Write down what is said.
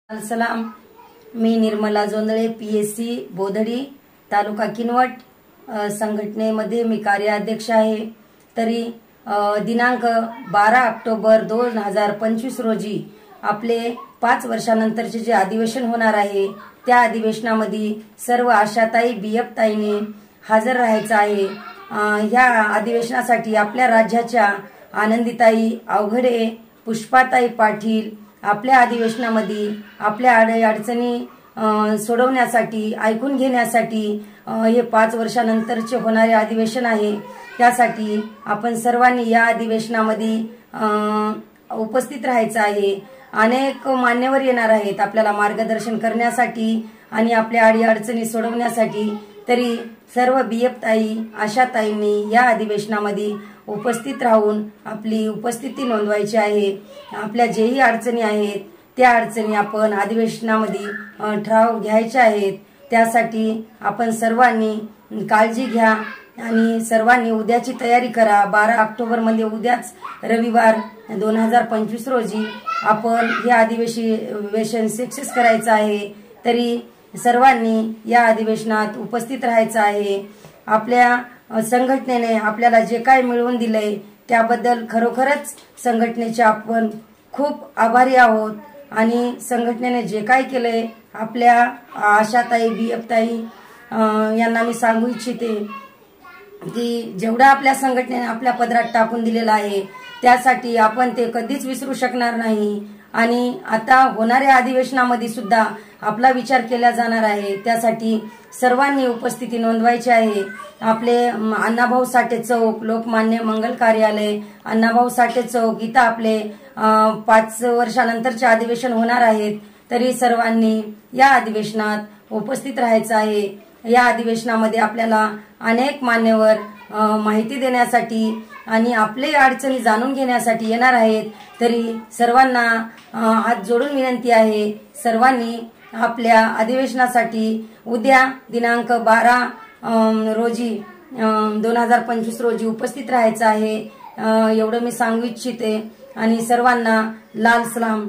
सलाम। मी निर्मला जोंधळे, पीएससी बोधडी, तालुका किनवट संघटनेमध्ये मी कार्याध्यक्ष आहे। तरी दिनांक 12 ऑक्टोबर 2025 रोजी आपले 5 वर्षानंतरचे जे अधिवेशन होणार आहे त्या अधिवेशनामध्ये सर्व आशाताई बीएफ ताईने हजर राहायचं आहे। ह्या अधिवेशनासाठी आपल्या राज्याच्या आनंदीताई अवघडे, पुष्पाताई पाटील आपल्या अधिवेशनामध्ये आपल्या अडचणी सोडवण्यासाठी, ऐकून घेण्यासाठी हे 5 वर्षानंतरचे होणारे अधिवेशन आहे। त्यासाठी आपण सर्वांनी या अधिवेशनामध्ये उपस्थित राहायचं आहे। अनेक मान्यवर येणार आहेत आपल्याला मार्गदर्शन करण्यासाठी आणि आपल्या अडचणी सोडवण्यासाठी। तरी सर्व बीएफ ताई, आशाताईंनी या अधिवेशनामध्ये उपस्थित राहून आपली उपस्थिती नोंदवायची आहे। आपल्या जेही अडचणी आहेत त्या अडचणी आपण अधिवेशनामध्ये ठराव घ्यायचे आहेत। त्यासाठी आपण सर्वांनी काळजी घ्या आणि सर्वांनी उद्याची तयारी करा। 12 ऑक्टोबर मध्ये उद्याच रविवार 2025 रोजी आपण हे अधिवेशन सक्सेस करायचं आहे। तरी सर्वांनी या अधिवेशनात उपस्थित राहायचं आहे। आपल्या संघटनेने आपल्याला जे काय मिळवून दिले त्याबद्दल खरोखरच संघटनेचे आपण खूप आभारी आहोत। आणि संघटनेने जे काय केले आपल्या आशाताई बीएफ ताई यांना मी सांगू इच्छिते की जेवढा आपल्या संघटनेने आपल्या पदरात टाकून दिलेला आहे त्यासाठी आपण ते कधीच विसरू शकणार नाही। आणि आता होणाऱ्या अधिवेशनामध्ये सुद्धा आपला विचार केला जाणार आहे। त्यासाठी सर्वांनी उपस्थिती नोंदवायची आहे। आपले अण्णाभाऊ साठे चौक, लोकमान्य मंगल कार्यालय, अण्णाभाऊ साठे चौक इथं आपले 5 वर्षानंतरचे अधिवेशन होणार आहेत। तरी सर्वांनी या अधिवेशनात उपस्थित राहायचं आहे। या अधिवेशनामध्ये आपल्याला अनेक मान्यवर माहिती देण्यासाठी आणि आपले अडचणी जाणून घेण्यासाठी येणार आहेत। तरी सर्वांना हात जोडून विनंती आहे, सर्वांनी आपल्या अधिवेशनासाठी उद्या दिनांक 12 रोजी 2025 रोजी उपस्थित राहायचं आहे। एवढं मी सांगू इच्छिते आणि सर्वांना लाल सलाम।